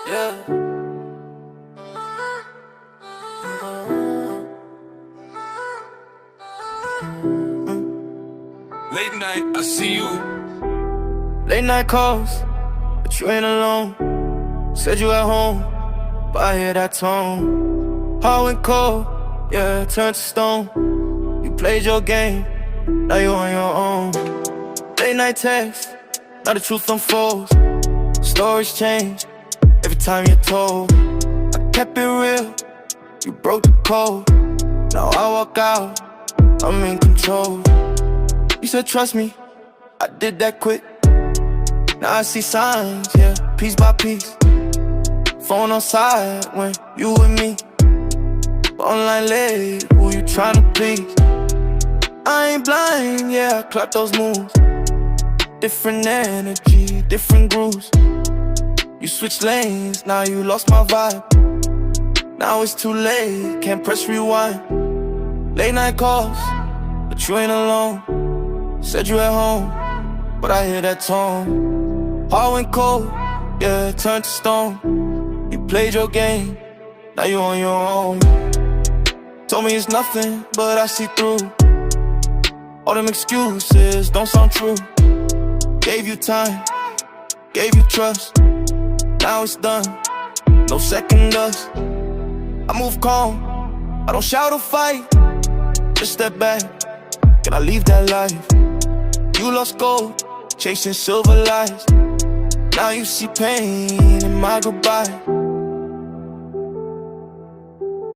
Yeah. Late night, I see you. Late night calls, but you ain't alone. Said you at home, but I hear that tone. Hot and cold, yeah, turned to stone. You played your game, now you on your own. Late night text, now the truth unfolds. Stories change, every time you're told. I kept it real, you broke the code. Now I walk out, I'm in control. You said trust me, I did that quick. Now I see signs, yeah, piece by piece. Phone on side when you with me. But online late, who you tryna please? I ain't blind, yeah, I clock those moves. Different energy, different grooves. You switch lanes, now you lost my vibe. Now it's too late, can't press rewind. Late night calls, but you ain't alone. Said you at home, but I hear that tone. Hot and cold, yeah, turned to stone. You played your game, now you on your own. Told me it's nothing, but I see through. All them excuses don't sound true. Gave you time, gave you trust. Now it's done, no second us. I move calm, I don't shout or fight. Just step back, can I leave that life? You lost gold, chasing silver lies. Now you see pain in my goodbye.